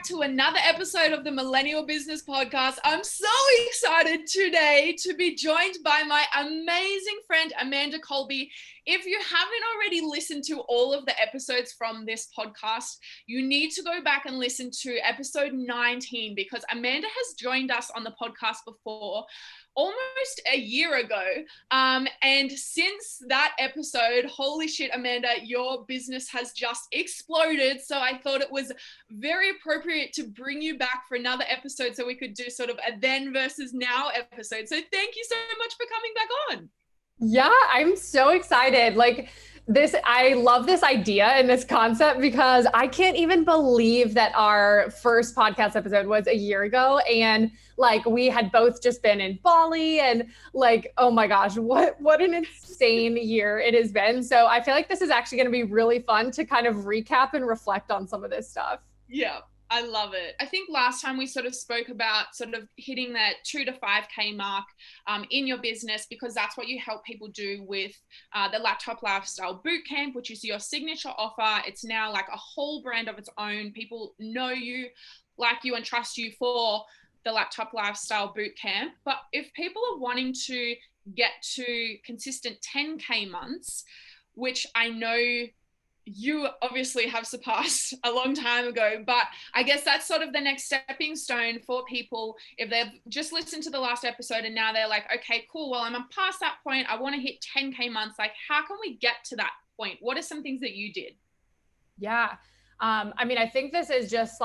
back to another episode of the Millennial Business Podcast. I'm so excited today to be joined by my amazing friend, Amanda Kolbye. If you haven't already listened to all of the episodes from this podcast, you need to go back and listen to episode 19 because Amanda has joined us on the podcast before almost a year ago. And since that episode, holy shit, Amanda, your business has just exploded. So I thought it was very appropriate to bring you back for another episode so we could do sort of a then versus now episode. So thank you so much for coming back on. Yeah, I'm so excited. I love this idea and this concept because I can't even believe that our first podcast episode was a year ago. And we had both just been in Bali and oh my gosh, what an insane year it has been. So I feel like this is actually going to be really fun to kind of recap and reflect on some of this stuff. Yeah. I love it. I think last time we sort of spoke about sort of hitting that 2 to 5K mark in your business, because that's what you help people do with the Laptop Lifestyle Bootcamp, which is your signature offer. It's now like a whole brand of its own. People know you, like you, and trust you for the Laptop Lifestyle Bootcamp. But if people are wanting to get to consistent 10K months, which I know you obviously have surpassed a long time ago, but I guess that's sort of the next stepping stone for people. If they've just listened to the last episode and now they're like, okay, cool, well, I'm past that point, I want to hit 10K months. Like, how can we get to that point? What are some things that you did? Yeah. I think this is just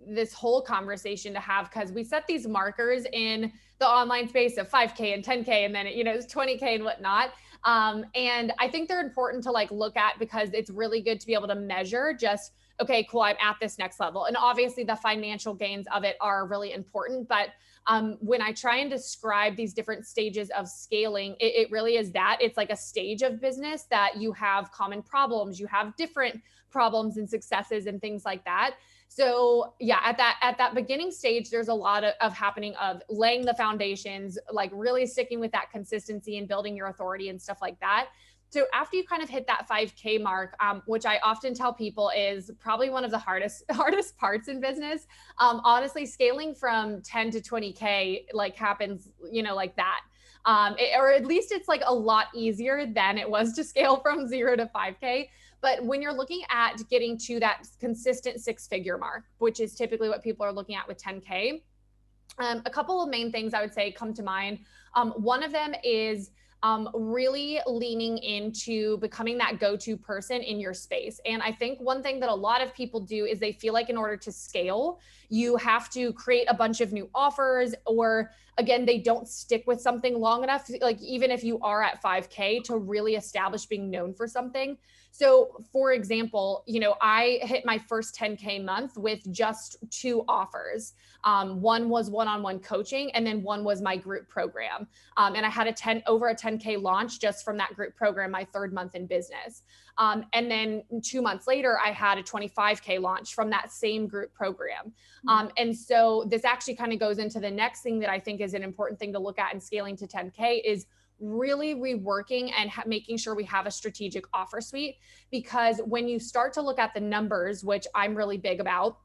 this whole conversation to have, because we set these markers in the online space of 5K and 10K, and then it's 20K and whatnot. And I think they're important to look at because it's really good to be able to measure just, okay, cool, I'm at this next level. And obviously the financial gains of it are really important. But when I try and describe these different stages of scaling, it really is that it's like a stage of business that you have common problems, you have different problems and successes and things like that. So yeah, at that beginning stage, there's a lot of happening of laying the foundations, really sticking with that consistency and building your authority and stuff like that. So after you kind of hit that 5K mark, which I often tell people is probably one of the hardest parts in business. Honestly, scaling from 10 to 20K happens, like that. Or at least it's a lot easier than it was to scale from 0 to 5K. But when you're looking at getting to that consistent 6-figure mark, which is typically what people are looking at with 10K, a couple of main things I would say come to mind. One of them is really leaning into becoming that go-to person in your space. And I think one thing that a lot of people do is they feel like in order to scale, you have to create a bunch of new offers, or again, they don't stick with something long enough, even if you are at 5K, to really establish being known for something. So for example, I hit my first 10K month with just 2 offers. One was one-on-one coaching, and then one was my group program. And I had over a 10K launch just from that group program, my 3rd month in business. And then 2 months later, I had a 25K launch from that same group program. And so this actually kind of goes into the next thing that I think is an important thing to look at in scaling to 10K is really reworking and making sure we have a strategic offer suite. Because when you start to look at the numbers, which I'm really big about,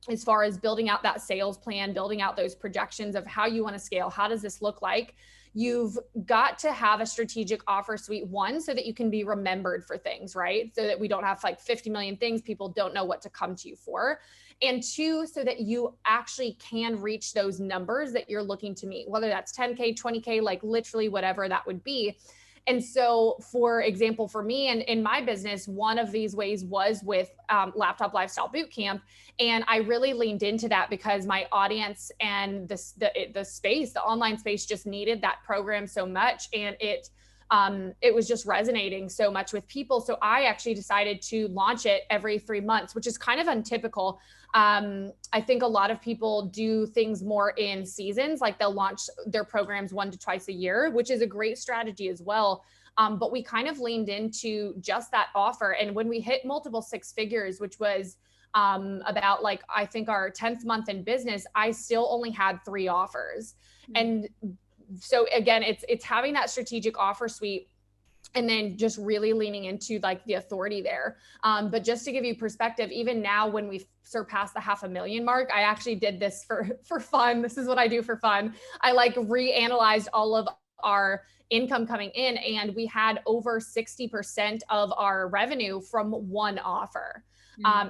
as far as building out that sales plan, building out those projections of how you want to scale, how does this look like? You've got to have a strategic offer suite, one, so that you can be remembered for things, right? So that we don't have 50 million things, people don't know what to come to you for. And 2, so that you actually can reach those numbers that you're looking to meet, whether that's 10K, 20K, literally whatever that would be. And so, for example, for me and in my business, one of these ways was with Laptop Lifestyle Bootcamp. And I really leaned into that because my audience and the space, the online space, just needed that program so much. And it was just resonating so much with people. So I actually decided to launch it every 3 months, which is kind of untypical. I think a lot of people do things more in seasons, they'll launch their programs 1 to twice a year, which is a great strategy as well. But we kind of leaned into just that offer. And when we hit multiple 6 figures, which was about I think our 10th month in business, I still only had 3 offers. Mm-hmm. And so again, it's having that strategic offer suite and then just really leaning into like the authority there. But just to give you perspective, even now when we've surpassed the 500,000 mark, I actually did this for fun. This is what I do for fun. I like reanalyzed all of our income coming in, and we had over 60% of our revenue from one offer.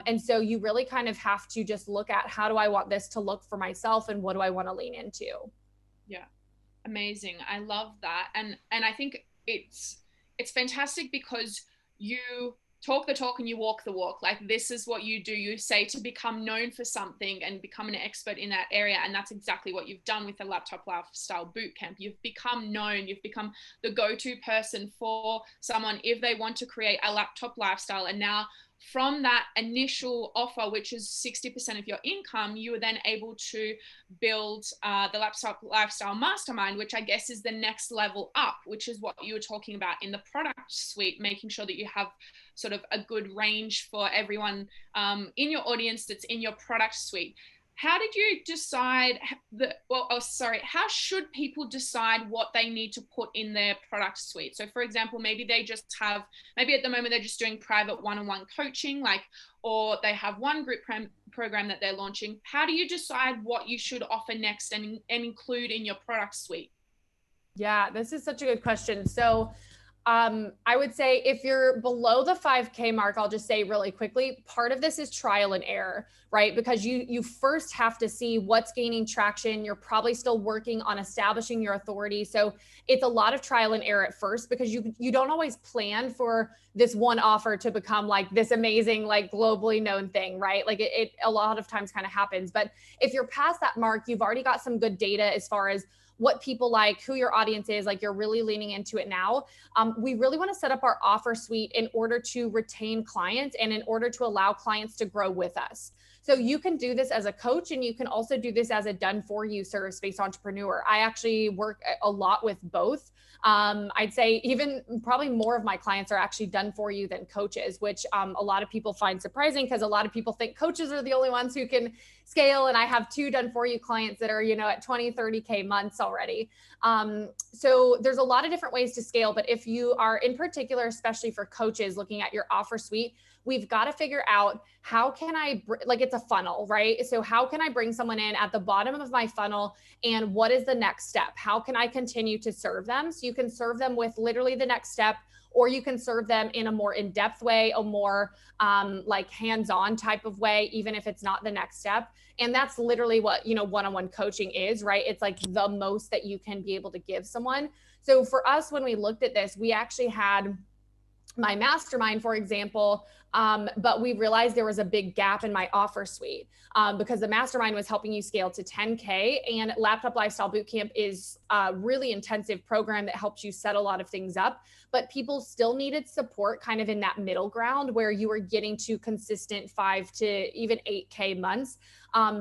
And so you really kind of have to just look at, how do I want this to look for myself, and what do I want to lean into? Yeah, amazing. I love that. And I think it's fantastic because you talk the talk and you walk the walk. Like, this is what you do. You say to become known for something and become an expert in that area. And that's exactly what you've done with the Laptop Lifestyle Bootcamp. You've become known. You've become the go-to person for someone if they want to create a laptop lifestyle. And now, from that initial offer, which is 60% of your income, you are then able to build the Laptop Lifestyle Mastermind, which I guess is the next level up, which is what you were talking about in the product suite, making sure that you have sort of a good range for everyone in your audience that's in your product suite. How did you decide how should people decide what they need to put in their product suite? So for example, maybe at the moment they're just doing private one-on-one coaching, or they have one group program that they're launching. How do you decide what you should offer next and include in your product suite? Yeah, this is such a good question. So I would say if you're below the 5K mark, I'll just say really quickly, part of this is trial and error, right? Because you first have to see what's gaining traction. You're probably still working on establishing your authority. So it's a lot of trial and error at first, because you don't always plan for this one offer to become like this amazing, like globally known thing, right? Like it a lot of times kind of happens. But if you're past that mark, you've already got some good data as far as what people like, who your audience is, like you're really leaning into it now. We really want to set up our offer suite in order to retain clients and in order to allow clients to grow with us. So you can do this as a coach, and you can also do this as a done for you service-based entrepreneur. I actually work a lot with both. I'd say even probably more of my clients are actually done for you than coaches, which a lot of people find surprising, because a lot of people think coaches are the only ones who can scale. And I have 2 done for you clients that are, at 20, 30K months already. So there's a lot of different ways to scale, but if you are in particular, especially for coaches looking at your offer suite, we've got to figure out how can I, it's a funnel, right? So how can I bring someone in at the bottom of my funnel, and what is the next step? How can I continue to serve them? So you can serve them with literally the next step, or you can serve them in a more in-depth way, a more hands-on type of way, even if it's not the next step. And that's literally what, one-on-one coaching is, right? It's like the most that you can be able to give someone. So for us, when we looked at this, we actually had my mastermind, for example, but we realized there was a big gap in my offer suite because the mastermind was helping you scale to 10K, and Laptop Lifestyle Bootcamp is a really intensive program that helps you set a lot of things up, but people still needed support kind of in that middle ground where you were getting to consistent 5 to even 8K months,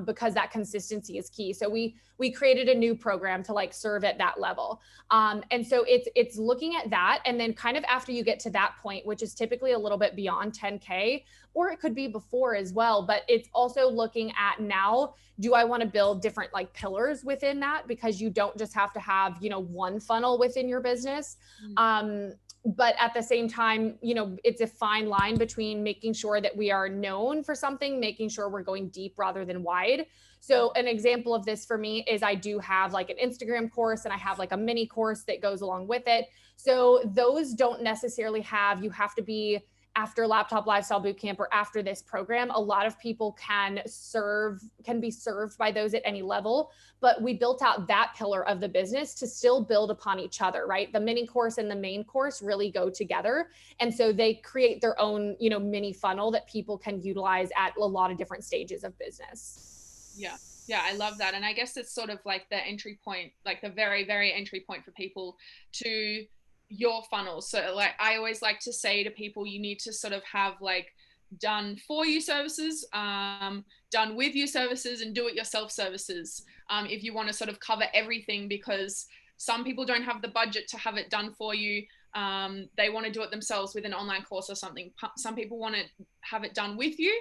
because that consistency is key. So we created a new program to serve at that level. And so it's looking at that. And then kind of after you get to that point, which is typically a little bit beyond 10K, or it could be before as well, but it's also looking at, now, do I want to build different pillars within that? Because you don't just have to have, one funnel within your business. But at the same time, it's a fine line between making sure that we are known for something, making sure we're going deep rather than wide. So an example of this for me is I do have an Instagram course, and I have a mini course that goes along with it. So those don't necessarily you have to be after Laptop Lifestyle Bootcamp or after this program. A lot of people can be served by those at any level, but we built out that pillar of the business to still build upon each other, right? The mini course and the main course really go together. And so they create their own, mini funnel that people can utilize at a lot of different stages of business. Yeah. Yeah, I love that. And I guess it's sort of the entry point, the very, very entry point for people to your funnel. So I always like to say to people, you need to sort of have done for you services, done with you services, and do it yourself services, if you want to sort of cover everything, because some people don't have the budget to have it done for you. They want to do it themselves with an online course or something. Some people want to have it done with you.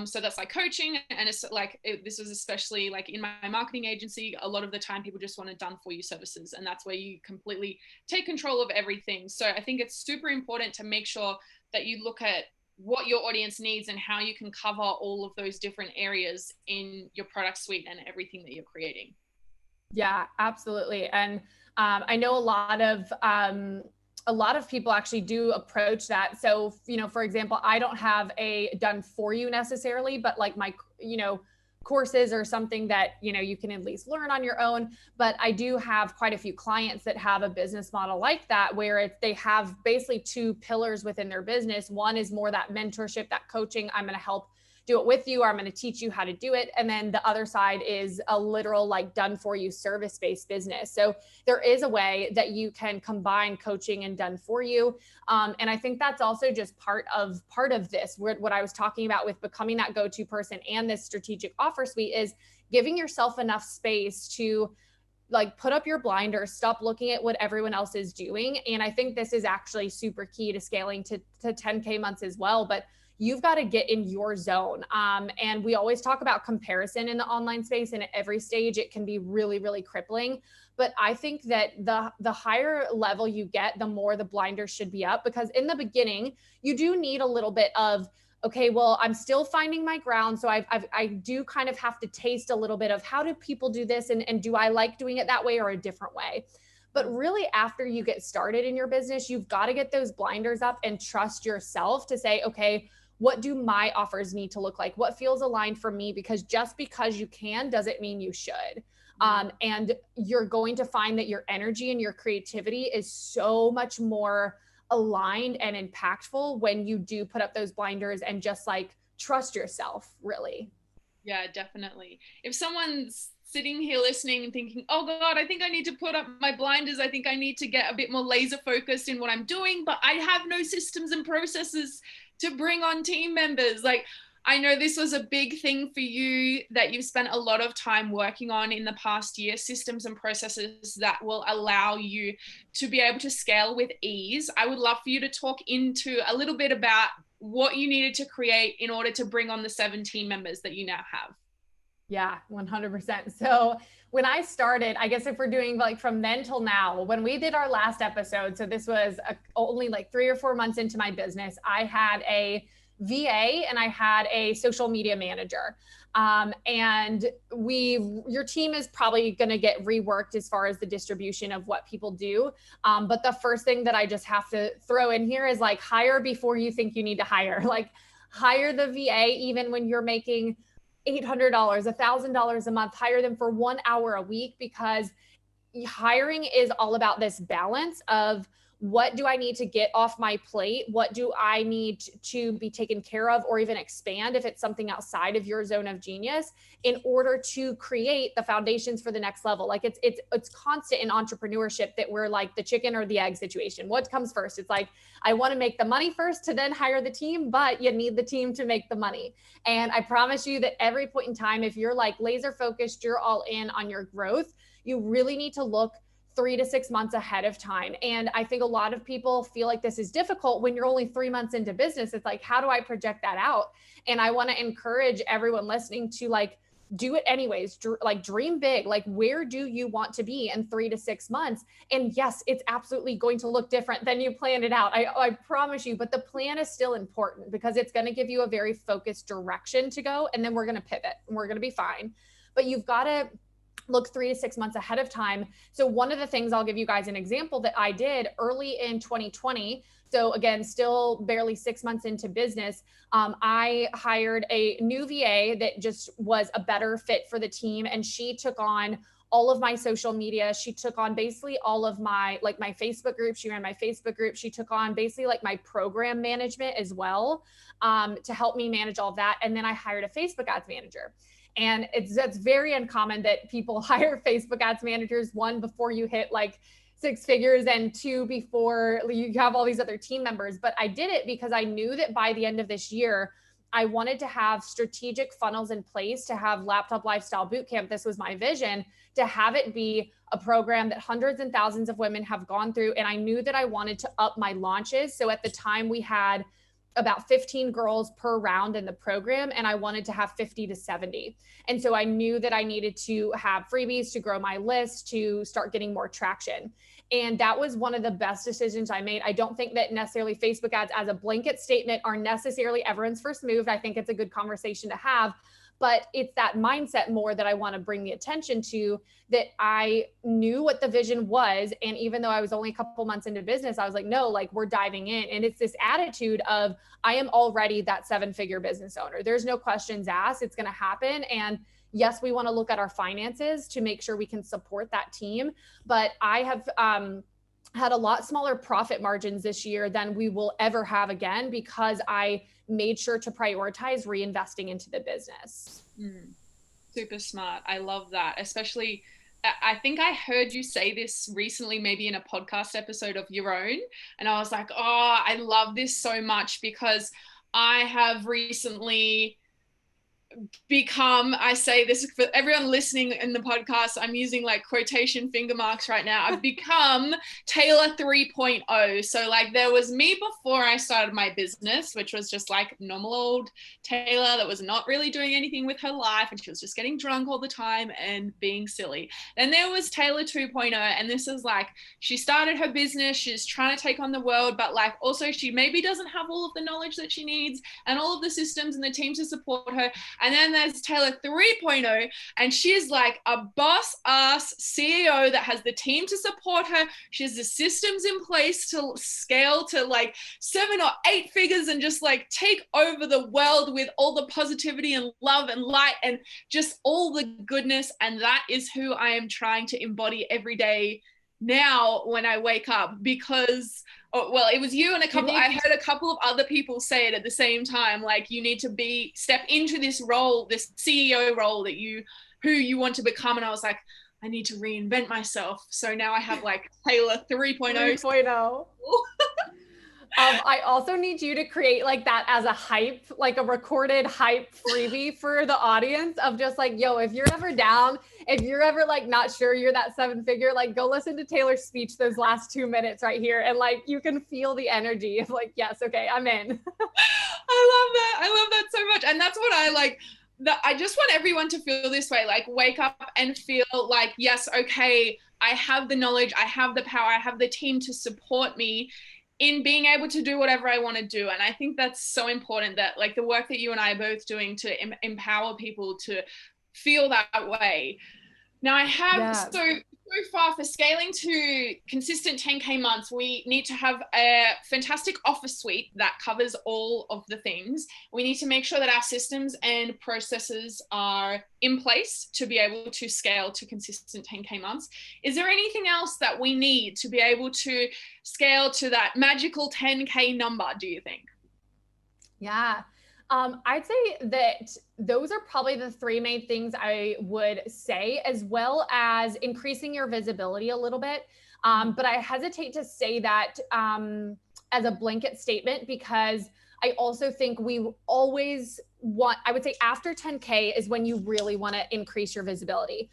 So that's like coaching. And it's like, this was especially like in my marketing agency, a lot of the time people just want it done for you services. And that's where you completely take control of everything. So I think it's super important to make sure that you look at what your audience needs and how you can cover all of those different areas in your product suite and everything that you're creating. Yeah, absolutely. And I know a lot of people actually do approach that. So, for example, I don't have a done for you necessarily, but like my, courses or something that, you can at least learn on your own. But I do have quite a few clients that have a business model like that, where they have basically two pillars within their business. One is more that mentorship, that coaching. I'm going to help do it with you, or I'm going to teach you how to do it. And then the other side is a literal like done for you service-based business. So there is a way that you can combine coaching and done for you. And I think that's also just part of this, what I was talking about with becoming that go-to person and this strategic offer suite is giving yourself enough space to like put up your blinders, stop looking at what everyone else is doing. And I think this is actually super key to scaling to 10K months as well. But you've got to get in your zone. And we always talk about comparison in the online space, and at every stage it can be really, really crippling. But I think that the higher level you get, the more the blinders should be up, because in the beginning, you do need a little bit of, okay, well, I'm still finding my ground. So I do kind of have to taste a little bit of how do people do this? And do I like doing it that way or a different way? But really, after you get started in your business, you've got to get those blinders up and trust yourself to say, okay, what do my offers need to look like? What feels aligned for me? Because just because you can doesn't mean you should. And you're going to find that your energy and your creativity is so much more aligned and impactful when you do put up those blinders and just like trust yourself, really. Yeah, definitely. If someone's sitting here listening and thinking, oh God, I think I need to put up my blinders. I think I need to get a bit more laser focused in what I'm doing, but I have no systems and processes to bring on team members. Like, I know this was a big thing for you that you've spent a lot of time working on in the past year, systems and processes that will allow you to be able to scale with ease. I would love for you to talk into a little bit about what you needed to create in order to bring on the 7 team members that you now have. Yeah, 100%. So when I started, I guess if we're doing like from then till now, when we did our last episode, so this was only like 3 or 4 months into my business, I had a VA and I had a social media manager. And your team is probably going to get reworked as far as the distribution of what people do. But the first thing that I just have to throw in here is like hire before you think you need to hire. Like hire the VA even when you're making $800, $1,000 a month, hire them for 1 hour a week, because hiring is all about this balance of what do I need to get off my plate? What do I need to be taken care of or even expand if it's something outside of your zone of genius in order to create the foundations for the next level? Like it's constant in entrepreneurship that we're like the chicken or the egg situation. What comes first? It's like, I want to make the money first to then hire the team, but you need the team to make the money. And I promise you that every point in time, if you're like laser focused, you're all in on your growth, you really need to look 3 to 6 months ahead of time. And I think a lot of people feel like this is difficult when you're only 3 months into business. It's like, how do I project that out? And I want to encourage everyone listening to like, do it anyways, like dream big. Like, where do you want to be in 3 to 6 months? And yes, it's absolutely going to look different than you planned it out. I promise you, but the plan is still important because it's going to give you a very focused direction to go. And then we're going to pivot and we're going to be fine. But you've got to look 3 to 6 months ahead of time. So one of the things, I'll give you guys an example that I did early in 2020. So again, still barely 6 months into business. I hired a new VA that just was a better fit for the team. And she took on all of my social media. She took on basically all of my Facebook group. She ran my Facebook group. She took on basically like my program management as well, to help me manage all that. And then I hired a Facebook ads manager. And that's very uncommon that people hire Facebook ads managers, 1, before you hit like 6 figures, and 2, before you have all these other team members. But I did it because I knew that by the end of this year, I wanted to have strategic funnels in place to have Laptop Lifestyle Bootcamp. This was my vision, to have it be a program that hundreds and thousands of women have gone through. And I knew that I wanted to up my launches. So at the time we had about 15 girls per round in the program, and I wanted to have 50 to 70. And so I knew that I needed to have freebies to grow my list, to start getting more traction. And that was one of the best decisions I made. I don't think that necessarily Facebook ads as a blanket statement are necessarily everyone's first move. I think it's a good conversation to have, but it's that mindset more that I want to bring the attention to, that I knew what the vision was. And even though I was only a couple months into business, I was like, no, like, we're diving in. And it's this attitude of, I am already that 7-figure business owner. There's no questions asked. It's going to happen. And yes, we want to look at our finances to make sure we can support that team. But I have had a lot smaller profit margins this year than we will ever have again, because I made sure to prioritize reinvesting into the business. Super smart. I love that. Especially, I think I heard you say this recently, maybe in a podcast episode of your own. And I was like, oh, I love this so much, because I have recently become, I say this for everyone listening in the podcast, I'm using like quotation finger marks right now, I've become Taylor 3.0. So like, there was me before I started my business, which was just like normal old Taylor that was not really doing anything with her life, and she was just getting drunk all the time and being silly. Then there was Taylor 2.0, and this is like, she started her business, she's trying to take on the world, but like also she maybe doesn't have all of the knowledge that she needs and all of the systems and the team to support her. And then there's Taylor 3.0, and she's like a boss ass CEO that has the team to support her. She has the systems in place to scale to like 7 or 8 figures and just like take over the world with all the positivity and love and light and just all the goodness. And that is who I am trying to embody every day now when I wake up, because well, it was you and I heard a couple of other people say it at the same time, like, you need to step into this role, this CEO role who you want to become. And I was like, I need to reinvent myself. So now I have like Taylor 3.0. I also need you to create like that as a hype, like a recorded hype freebie for the audience of just like, yo, if you're ever down, if you're ever like not sure you're that 7-figure, like go listen to Taylor's speech those last 2 minutes right here. And like, you can feel the energy of like, yes, okay, I'm in. I love that so much. And that's what I like. I just want everyone to feel this way, like wake up and feel like, yes, okay, I have the knowledge, I have the power, I have the team to support me in being able to do whatever I want to do. And I think that's so important, that like the work that you and I are both doing to empower people to feel that way. Now I have, so far for scaling to consistent 10K months, we need to have a fantastic offer suite that covers all of the things. We need to make sure that our systems and processes are in place to be able to scale to consistent 10K months. Is there anything else that we need to be able to scale to that magical 10K number, do you think? Yeah. I'd say that those are probably the 3 main things I would say, as well as increasing your visibility a little bit. But I hesitate to say that as a blanket statement, because I also think we always want, I would say after 10K is when you really want to increase your visibility.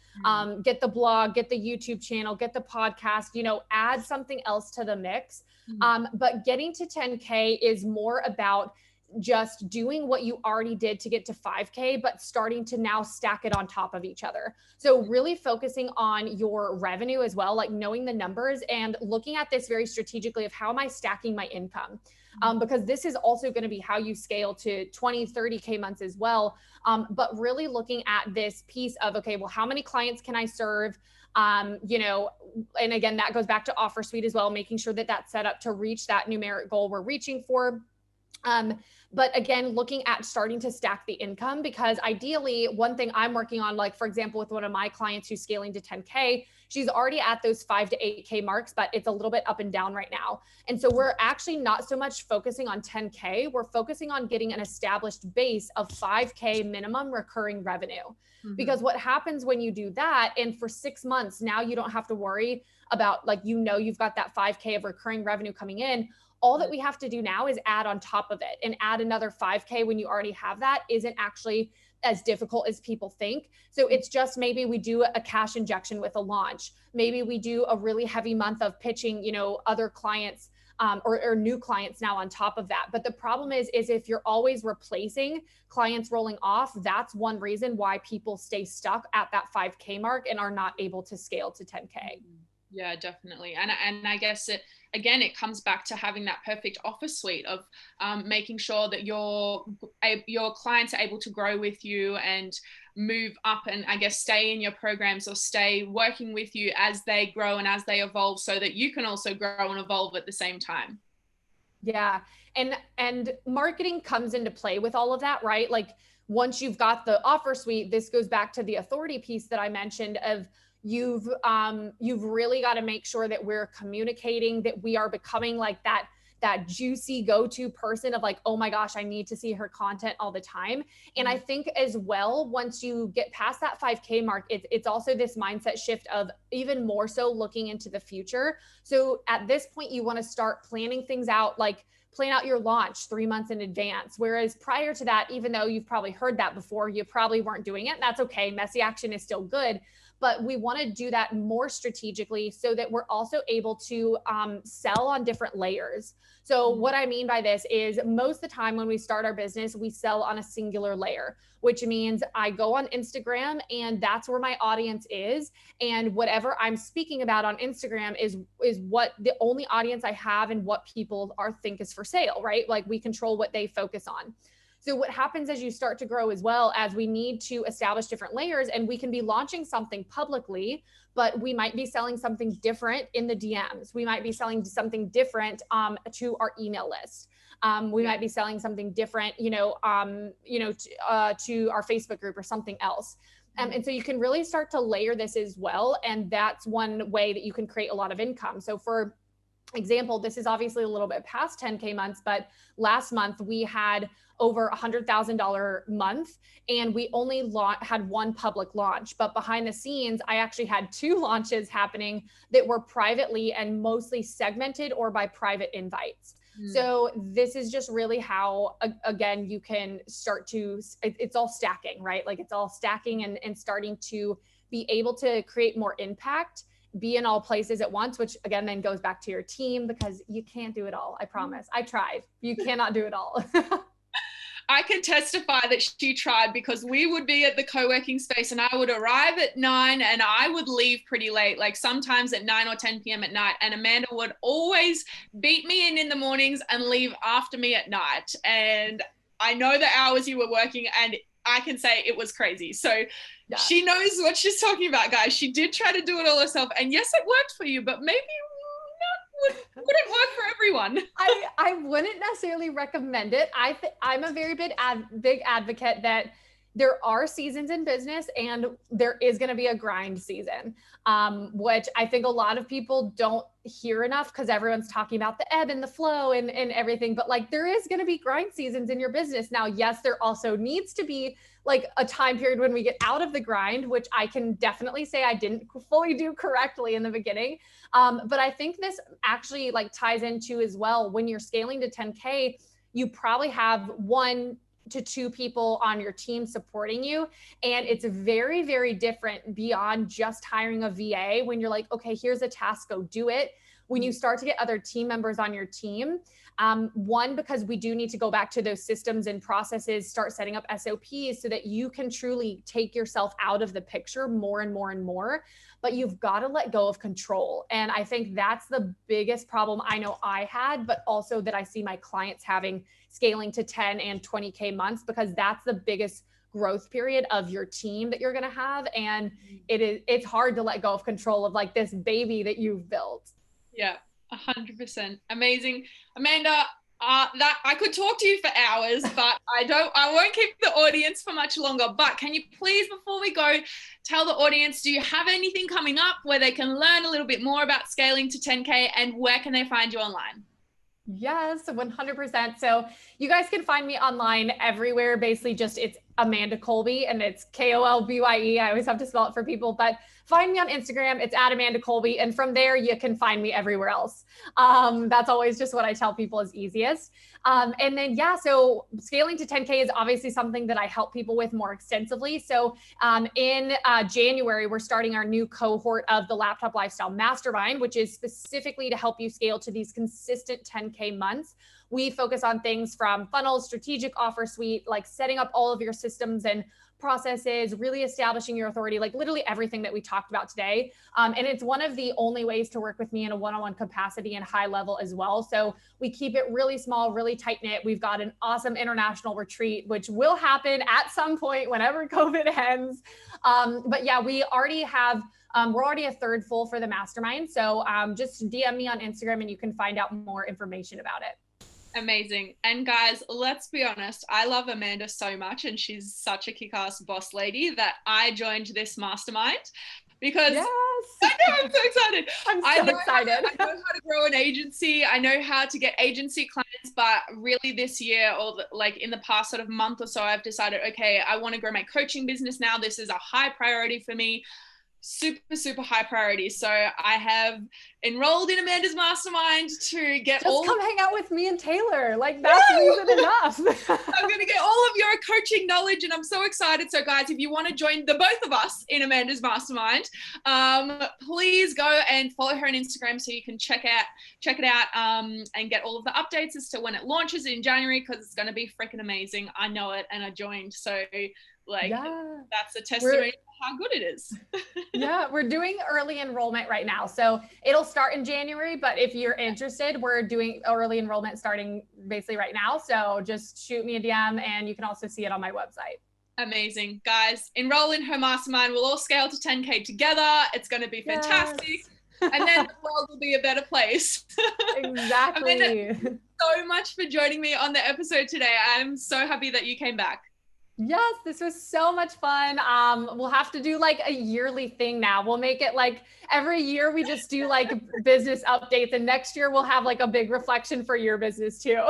Get the blog, get the YouTube channel, get the podcast, add something else to the mix. But getting to 10K is more about just doing what you already did to get to 5K, but starting to now stack it on top of each other. So really focusing on your revenue as well, like knowing the numbers and looking at this very strategically of how am I stacking my income? Because this is also going to be how you scale to 20, 30K months as well. But really looking at this piece of, okay, well, how many clients can I serve? And again, that goes back to offer suite as well, making sure that that's set up to reach that numeric goal we're reaching for. But again, looking at starting to stack the income, because ideally one thing I'm working on, like for example, with one of my clients who's scaling to 10K, she's already at those 5 to 8K marks, but it's a little bit up and down right now. And so we're actually not so much focusing on 10K, we're focusing on getting an established base of 5K minimum recurring revenue. Because what happens when you do that, and for 6 months, now you don't have to worry about, like, you've got that 5K of recurring revenue coming in. All that we have to do now is add on top of it, and add another 5K when you already have that isn't actually as difficult as people think. So it's just, maybe we do a cash injection with a launch. Maybe we do a really heavy month of pitching, other clients, or new clients now on top of that. But the problem is if you're always replacing clients rolling off, that's one reason why people stay stuck at that 5K mark and are not able to scale to 10K. Yeah, definitely. And I guess it comes back to having that perfect offer suite of making sure that your clients are able to grow with you and move up, and I guess stay in your programs or stay working with you as they grow and as they evolve, so that you can also grow and evolve at the same time. Yeah. And marketing comes into play with all of that, right? Like, once you've got the offer suite, this goes back to the authority piece that I mentioned of, you've really got to make sure that we're communicating, that we are becoming like that juicy go-to person of like, oh my gosh, I need to see her content all the time. And I think as well, once you get past that 5K mark, it's also this mindset shift of even more so looking into the future. So at this point, you want to start planning things out, like plan out your launch 3 months in advance. Whereas prior to that, even though you've probably heard that before, you probably weren't doing it. That's okay. Messy action is still good. But we want to do that more strategically so that we're also able to sell on different layers. So what I mean by this is, most of the time when we start our business, we sell on a singular layer, which means I go on Instagram and that's where my audience is. And whatever I'm speaking about on Instagram is what the only audience I have and what people think is for sale, right? Like, we control what they focus on. So what happens as you start to grow as well, as we need to establish different layers, and we can be launching something publicly, but we might be selling something different in the DMs. We might be selling something different to our email list. We might be selling something different, to our Facebook group or something else. And so you can really start to layer this as well. And that's one way that you can create a lot of income. So for example, this is obviously a little bit past 10K months, but last month we had over $100,000 month, and we only had one public launch. But behind the scenes, I actually had 2 launches happening that were privately and mostly segmented or by private invites. So this is just really how, again, you can start to, it's all stacking, right? Like, it's all stacking and starting to be able to create more impact, be in all places at once, which again, then goes back to your team, because you can't do it all. I promise. I tried. You cannot do it all. I can testify that she tried, because we would be at the co-working space and I would arrive at 9 and I would leave pretty late, like sometimes at 9 or 10 p.m. at night. And Amanda would always beat me in the mornings and leave after me at night. And I know the hours you were working, and I can say it was crazy. So yeah, she knows what she's talking about, guys. She did try to do it all herself. And yes, it worked for you, but maybe wouldn't work for everyone. I wouldn't necessarily recommend it. I'm a very big advocate that there are seasons in business, and there is going to be a grind season, which I think a lot of people don't hear enough, because everyone's talking about the ebb and the flow and everything. But like, there is going to be grind seasons in your business. Now, yes, there also needs to be like a time period when we get out of the grind, which I can definitely say I didn't fully do correctly in the beginning. But I think this actually like ties into as well, when you're scaling to 10K, you probably have 1 to 2 people on your team supporting you. And it's very, very different beyond just hiring a VA when you're like, okay, here's a task, go do it. When you start to get other team members on your team, one, because we do need to go back to those systems and processes, start setting up SOPs so that you can truly take yourself out of the picture more and more and more. But you've got to let go of control. And I think that's the biggest problem I know I had, but also that I see my clients having, scaling to 10 and 20K months, because that's the biggest growth period of your team that you're going to have. And it's hard to let go of control of like this baby that you've built. Yeah, 100%. Amazing. Amanda, That I could talk to you for hours, but I won't keep the audience for much longer. But can you please, before we go, tell the audience, do you have anything coming up where they can learn a little bit more about scaling to 10K, and where can they find you online? Yes, 100%. So you guys can find me online everywhere. Basically just it's Amanda Kolbye, and it's Kolbye. I always have to spell it for people, but find me on Instagram. It's at Amanda Kolbye. And from there, you can find me everywhere else. That's always just what I tell people is easiest. And then, yeah, so scaling to 10K is obviously something that I help people with more extensively. So in January, we're starting our new cohort of the Laptop Lifestyle Mastermind, which is specifically to help you scale to these consistent 10K months. We focus on things from funnels, strategic offer suite, like setting up all of your systems and processes, really establishing your authority, like literally everything that we talked about today. And it's one of the only ways to work with me in a one-on-one capacity and high level as well. So we keep it really small, really tight knit. We've got an awesome international retreat, which will happen at some point whenever COVID ends. But yeah, we already have we're already a third full for the mastermind. So just DM me on Instagram and you can find out more information about it. Amazing. And guys, let's be honest, I love Amanda so much, and she's such a kick-ass boss lady that I joined this mastermind because yes. I know, I'm so excited. I'm so excited. I know how to grow an agency. I know how to get agency clients, but really this year, or like in the past sort of month or so, I've decided, okay, I want to grow my coaching business now. This is a high priority for me. Super, super high priority. So I have enrolled in Amanda's mastermind to get just come hang out with me and Taylor. Like that's reason enough. I'm going to get all of your coaching knowledge, and I'm so excited. So guys, if you want to join the both of us in Amanda's mastermind, please go and follow her on Instagram so you can check it out and get all of the updates as to when it launches in January, because it's going to be freaking amazing. I know it, and I joined. So like that's a testimony of how good it is. Yeah, we're doing early enrollment right now. So it'll start in January, but if you're interested, we're doing early enrollment starting basically right now. So just shoot me a DM, and you can also see it on my website. Amazing. Guys, enroll in her mastermind. We'll all scale to 10K together. It's going to be fantastic. Yes. And then the world will be a better place. Exactly. Amanda, thank you so much for joining me on the episode today. I'm so happy that you came back. Yes, this was so much fun. We'll have to do like a yearly thing now. We'll make it like every year we just do like business updates, and next year we'll have like a big reflection for your business too.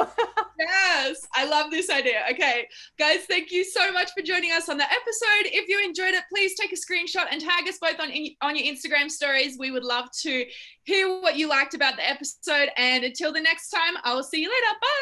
Yes, I love this idea. Okay, guys, thank you so much for joining us on the episode. If you enjoyed it, please take a screenshot and tag us both on your Instagram stories. We would love to hear what you liked about the episode. And until the next time, I will see you later. Bye.